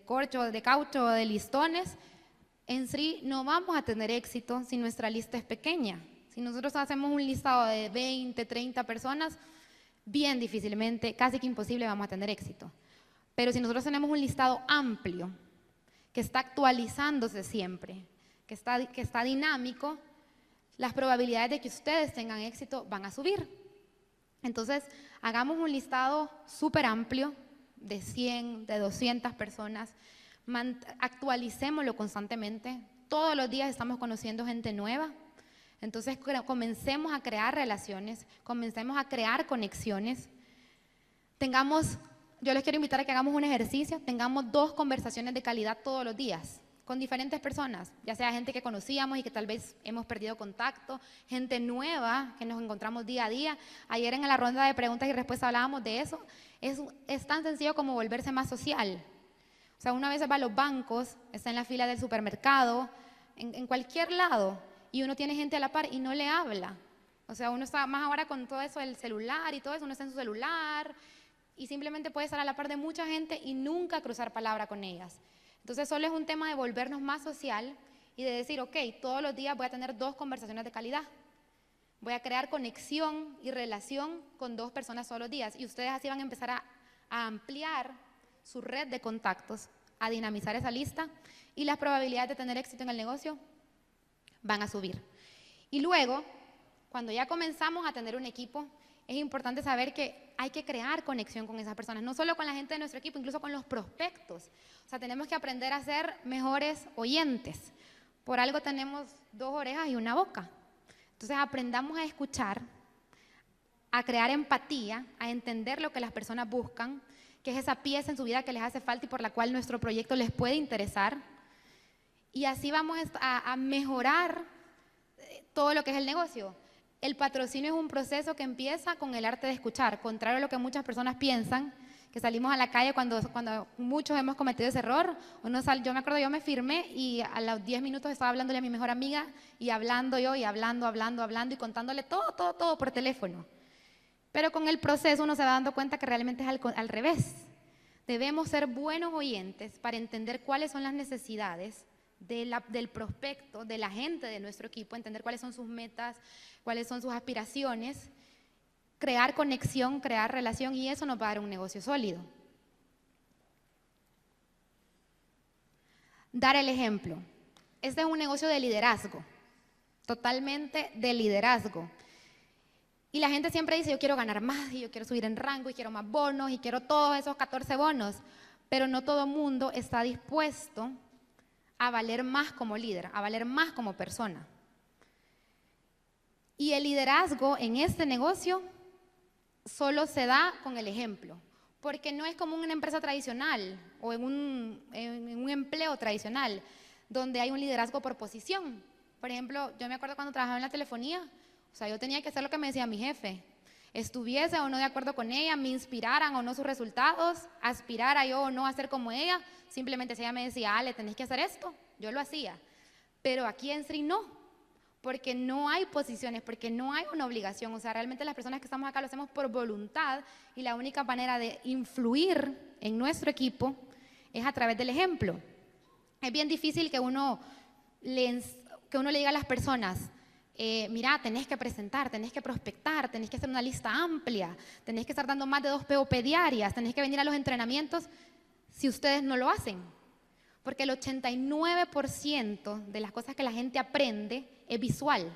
Speaker 1: corcho, de caucho, de listones. En Sri no vamos a tener éxito si nuestra lista es pequeña. Si nosotros hacemos un listado de 20, 30 personas, bien difícilmente, casi que imposible vamos a tener éxito. Pero si nosotros tenemos un listado amplio, que está actualizándose siempre, que está dinámico, las probabilidades de que ustedes tengan éxito van a subir. Entonces, hagamos un listado súper amplio de 100, de 200 personas, actualicémoslo constantemente. Todos los días estamos conociendo gente nueva. Entonces, comencemos a crear relaciones, comencemos a crear conexiones. Yo les quiero invitar a que hagamos un ejercicio, tengamos 2 conversaciones de calidad todos los días, con diferentes personas, ya sea gente que conocíamos y que tal vez hemos perdido contacto, gente nueva que nos encontramos día a día. Ayer en la ronda de preguntas y respuestas hablábamos de eso. Es tan sencillo como volverse más social. O sea, una vez va a los bancos, está en la fila del supermercado, en cualquier lado, y uno tiene gente a la par y no le habla. O sea, uno está más ahora con todo eso del celular y todo eso, uno está en su celular y simplemente puede estar a la par de mucha gente y nunca cruzar palabra con ellas. Entonces solo es un tema de volvernos más social y de decir, ok, todos los días voy a tener 2 conversaciones de calidad. Voy a crear conexión y relación con 2 personas todos los días y ustedes así van a empezar a ampliar su red de contactos, a dinamizar esa lista y las probabilidades de tener éxito en el negocio van a subir. Y luego, cuando ya comenzamos a tener un equipo, es importante saber que hay que crear conexión con esas personas, no solo con la gente de nuestro equipo, incluso con los prospectos. O sea, tenemos que aprender a ser mejores oyentes. Por algo tenemos 2 orejas y una boca. Entonces aprendamos a escuchar, a crear empatía, a entender lo que las personas buscan, que es esa pieza en su vida que les hace falta y por la cual nuestro proyecto les puede interesar. Y así vamos a mejorar todo lo que es el negocio. El patrocinio es un proceso que empieza con el arte de escuchar, contrario a lo que muchas personas piensan, que salimos a la calle cuando muchos hemos cometido ese error. Yo me acuerdo, yo me firmé y a los 10 minutos estaba hablándole a mi mejor amiga y hablando yo y hablando y contándole todo por teléfono. Pero con el proceso uno se va dando cuenta que realmente es al revés. Debemos ser buenos oyentes para entender cuáles son las necesidades del prospecto, de la gente de nuestro equipo, entender cuáles son sus metas, cuáles son sus aspiraciones, crear conexión, crear relación, y eso nos va a dar un negocio sólido. Dar el ejemplo. Este es un negocio de liderazgo, totalmente de liderazgo. Y la gente siempre dice, yo quiero ganar más, y yo quiero subir en rango, y quiero más bonos, y quiero todos esos 14 bonos. Pero no todo el mundo está dispuesto a valer más como líder, a valer más como persona. Y el liderazgo en este negocio solo se da con el ejemplo, porque no es como una empresa tradicional o en un empleo tradicional, donde hay un liderazgo por posición. Por ejemplo, yo me acuerdo cuando trabajaba en la telefonía, o sea, yo tenía que hacer lo que me decía mi jefe, estuviese o no de acuerdo con ella, me inspiraran o no sus resultados, aspirara yo o no a ser como ella, simplemente si ella me decía, Ale, tenés que hacer esto, yo lo hacía. Pero aquí en Sri no, porque no hay posiciones, porque no hay una obligación. O sea, realmente las personas que estamos acá lo hacemos por voluntad y la única manera de influir en nuestro equipo es a través del ejemplo. Es bien difícil que uno le diga a las personas, mira, tenés que presentar, tenés que prospectar, tenés que hacer una lista amplia, tenés que estar dando más de 2 POP diarias, tenés que venir a los entrenamientos, si ustedes no lo hacen. Porque el 89% de las cosas que la gente aprende es visual.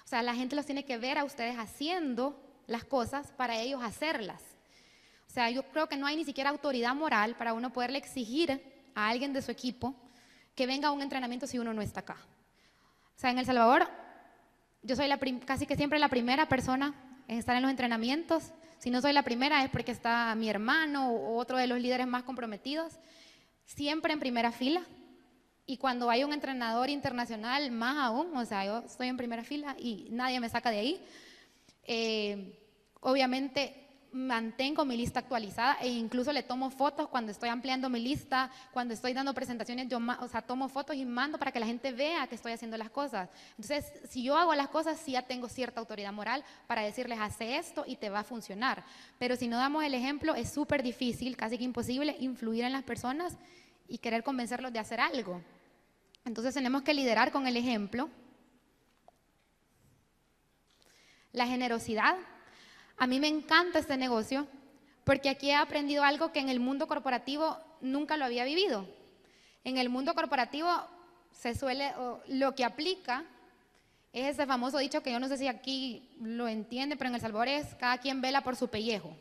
Speaker 1: O sea, la gente los tiene que ver a ustedes haciendo las cosas para ellos hacerlas. O sea, yo creo que no hay ni siquiera autoridad moral para uno poderle exigir a alguien de su equipo que venga a un entrenamiento si uno no está acá. O sea, en El Salvador, yo soy casi que siempre la primera persona en estar en los entrenamientos. Si no soy la primera es porque está mi hermano o otro de los líderes más comprometidos. Siempre en primera fila, y cuando hay un entrenador internacional más aún, o sea, yo estoy en primera fila y nadie me saca de ahí. Obviamente mantengo mi lista actualizada e incluso le tomo fotos cuando estoy ampliando mi lista, cuando estoy dando presentaciones, tomo fotos y mando para que la gente vea que estoy haciendo las cosas. Entonces, si yo hago las cosas, sí ya tengo cierta autoridad moral para decirles, hace esto y te va a funcionar. Pero si no damos el ejemplo, es súper difícil, casi que imposible, influir en las personas y querer convencerlos de hacer algo. Entonces tenemos que liderar con el ejemplo. La generosidad. A mí me encanta este negocio porque aquí he aprendido algo que en el mundo corporativo nunca lo había vivido. En el mundo corporativo lo que aplica es ese famoso dicho que yo no sé si aquí lo entiende, pero en El Salvador es cada quien vela por su pellejo.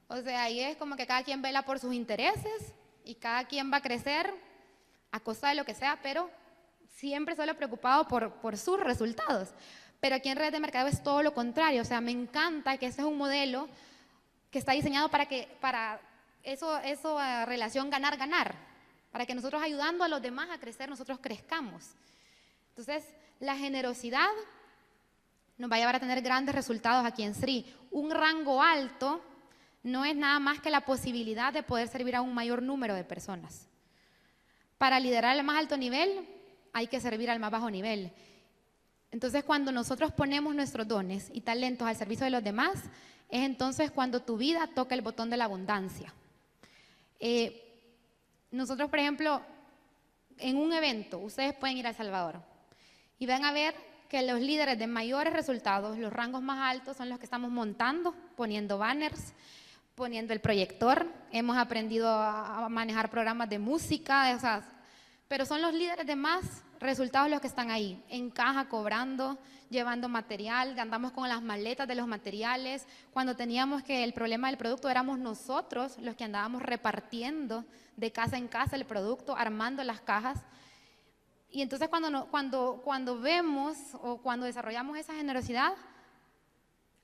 Speaker 1: O sea, ahí es como que cada quien vela por sus intereses y cada quien va a crecer a costa de lo que sea, pero siempre solo preocupado por sus resultados. Pero aquí en Redes de Mercadeo es todo lo contrario. O sea, me encanta que este es un modelo que está diseñado para relación ganar-ganar, para que nosotros ayudando a los demás a crecer, nosotros crezcamos. Entonces, la generosidad nos va a llevar a tener grandes resultados aquí en Sri. Un rango alto no es nada más que la posibilidad de poder servir a un mayor número de personas. Para liderar al más alto nivel, hay que servir al más bajo nivel. Entonces, cuando nosotros ponemos nuestros dones y talentos al servicio de los demás, es entonces cuando tu vida toca el botón de la abundancia. Nosotros, por ejemplo, en un evento, ustedes pueden ir a El Salvador y van a ver que los líderes de mayores resultados, los rangos más altos, son los que estamos montando, poniendo banners, poniendo el proyector. Hemos aprendido a manejar programas de música, o sea, pero son los líderes de más resultados los que están ahí, en caja, cobrando, llevando material, andamos con las maletas de los materiales. Cuando teníamos que el problema del producto éramos nosotros los que andábamos repartiendo de casa en casa el producto, armando las cajas. Y entonces cuando vemos o cuando desarrollamos esa generosidad,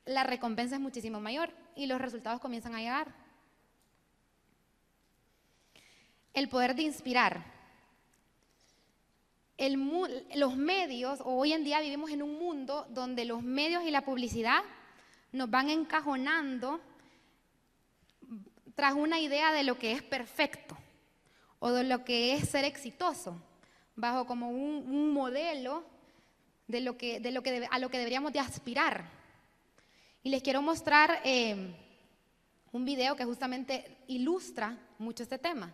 Speaker 1: la recompensa es muchísimo mayor y los resultados comienzan a llegar. El poder de inspirar. Los medios, hoy en día vivimos en un mundo donde los medios y la publicidad nos van encajonando tras una idea de lo que es perfecto o de lo que es ser exitoso, bajo como un modelo a lo que deberíamos de aspirar. Y les quiero mostrar un video que justamente ilustra mucho este tema.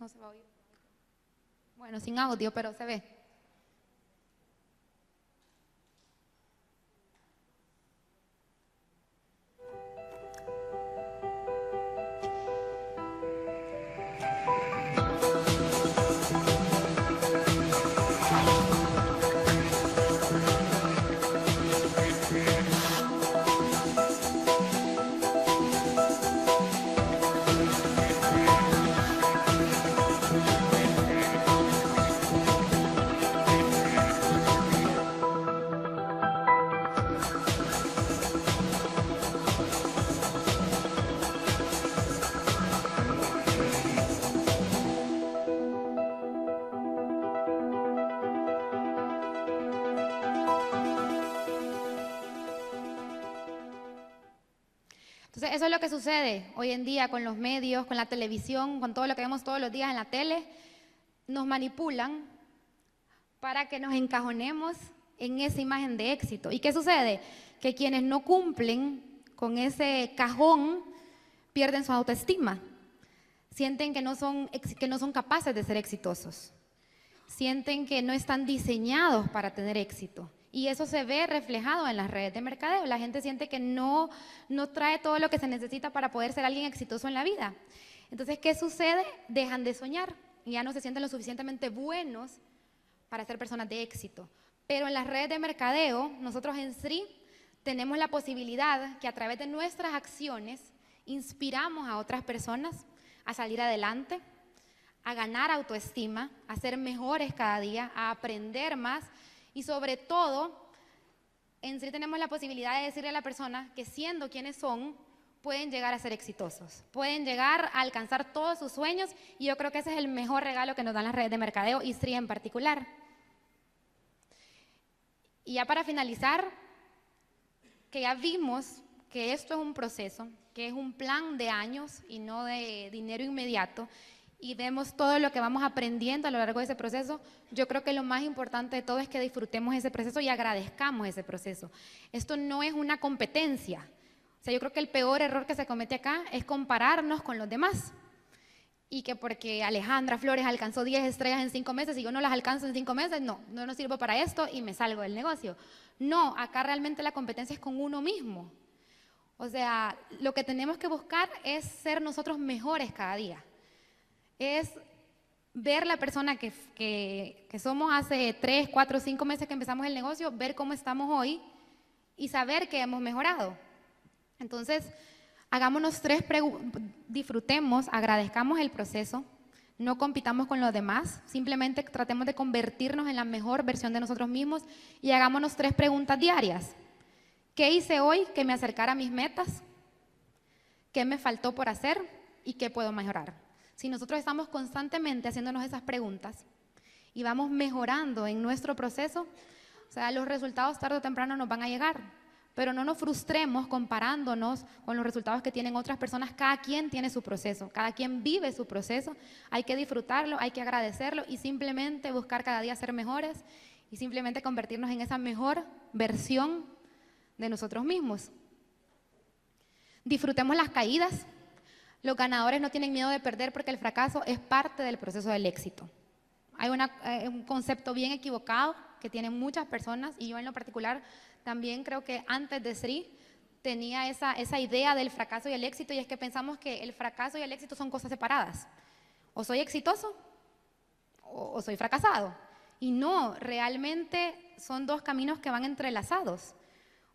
Speaker 1: No se va a oír. Bueno, sin audio, pero se ve. Entonces, eso es lo que sucede hoy en día con los medios, con la televisión, con todo lo que vemos todos los días en la tele. Nos manipulan para que nos encajonemos en esa imagen de éxito. ¿Y qué sucede? Que quienes no cumplen con ese cajón pierden su autoestima. Sienten que no son capaces de ser exitosos. Sienten que no están diseñados para tener éxito. Y eso se ve reflejado en las redes de mercadeo. La gente siente que no trae todo lo que se necesita para poder ser alguien exitoso en la vida. Entonces, ¿qué sucede? Dejan de soñar y ya no se sienten lo suficientemente buenos para ser personas de éxito. Pero en las redes de mercadeo, nosotros en SRI tenemos la posibilidad que a través de nuestras acciones inspiramos a otras personas a salir adelante, a ganar autoestima, a ser mejores cada día, a aprender más. Y sobre todo, en SRI tenemos la posibilidad de decirle a la persona que siendo quienes son, pueden llegar a ser exitosos, pueden llegar a alcanzar todos sus sueños, y yo creo que ese es el mejor regalo que nos dan las redes de mercadeo y SRI en particular. Y ya para finalizar, que ya vimos que esto es un proceso, que es un plan de años y no de dinero inmediato, y vemos todo lo que vamos aprendiendo a lo largo de ese proceso. Yo creo que lo más importante de todo es que disfrutemos ese proceso y agradezcamos ese proceso. Esto no es una competencia. O sea, yo creo que el peor error que se comete acá es compararnos con los demás. Y que porque Alejandra Flores alcanzó 10 estrellas en 5 meses y yo no las alcanzo en 5 meses, no sirvo para esto y me salgo del negocio. No, acá realmente la competencia es con uno mismo. O sea, lo que tenemos que buscar es ser nosotros mejores cada día. Es ver la persona que somos hace 3, 4, 5 meses que empezamos el negocio, ver cómo estamos hoy y saber que hemos mejorado. Entonces, hagámonos 3 preguntas, disfrutemos, agradezcamos el proceso, no compitamos con los demás, simplemente tratemos de convertirnos en la mejor versión de nosotros mismos y hagámonos 3 preguntas diarias. ¿Qué hice hoy que me acercara a mis metas? ¿Qué me faltó por hacer? ¿Y qué puedo mejorar? Si nosotros estamos constantemente haciéndonos esas preguntas y vamos mejorando en nuestro proceso, o sea, los resultados tarde o temprano nos van a llegar, pero no nos frustremos comparándonos con los resultados que tienen otras personas. Cada quien tiene su proceso, cada quien vive su proceso, hay que disfrutarlo, hay que agradecerlo y simplemente buscar cada día ser mejores y simplemente convertirnos en esa mejor versión de nosotros mismos. Disfrutemos las caídas. Los ganadores no tienen miedo de perder porque el fracaso es parte del proceso del éxito. Hay un concepto bien equivocado que tienen muchas personas y yo en lo particular también creo que antes de SRI tenía esa idea del fracaso y el éxito, y es que pensamos que el fracaso y el éxito son cosas separadas. O soy exitoso o soy fracasado. Y no, realmente son dos caminos que van entrelazados.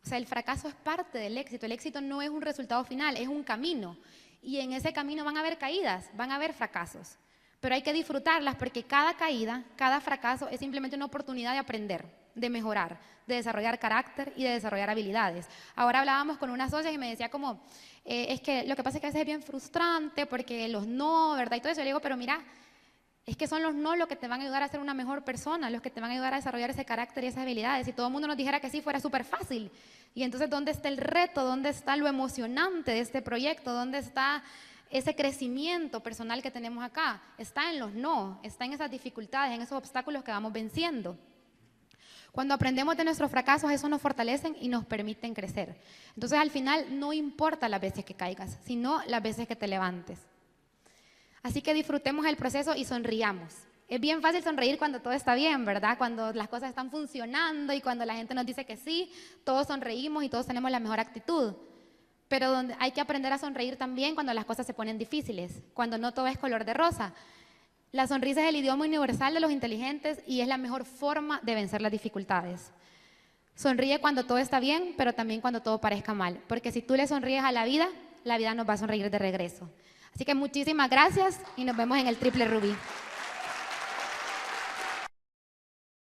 Speaker 1: O sea, el fracaso es parte del éxito. El éxito no es un resultado final, es un camino. Y en ese camino van a haber caídas, van a haber fracasos. Pero hay que disfrutarlas porque cada caída, cada fracaso es simplemente una oportunidad de aprender, de mejorar, de desarrollar carácter y de desarrollar habilidades. Ahora hablábamos con una socia y me decía como, es que lo que pasa es que a veces es bien frustrante porque los no, ¿verdad? Y todo eso. Yo le digo, pero mira, es que son los no los que te van a ayudar a ser una mejor persona, los que te van a ayudar a desarrollar ese carácter y esas habilidades. Si todo el mundo nos dijera que sí, fuera súper fácil. Y entonces, ¿dónde está el reto? ¿Dónde está lo emocionante de este proyecto? ¿Dónde está ese crecimiento personal que tenemos acá? Está en los no, está en esas dificultades, en esos obstáculos que vamos venciendo. Cuando aprendemos de nuestros fracasos, eso nos fortalecen y nos permiten crecer. Entonces, al final, no importa las veces que caigas, sino las veces que te levantes. Así que disfrutemos el proceso y sonriamos. Es bien fácil sonreír cuando todo está bien, ¿verdad? Cuando las cosas están funcionando y cuando la gente nos dice que sí, todos sonreímos y todos tenemos la mejor actitud. Pero hay que aprender a sonreír también cuando las cosas se ponen difíciles, cuando no todo es color de rosa. La sonrisa es el idioma universal de los inteligentes y es la mejor forma de vencer las dificultades. Sonríe cuando todo está bien, pero también cuando todo parezca mal. Porque si tú le sonríes a la vida nos va a sonreír de regreso. Así que muchísimas gracias y nos vemos en el Triple Rubí.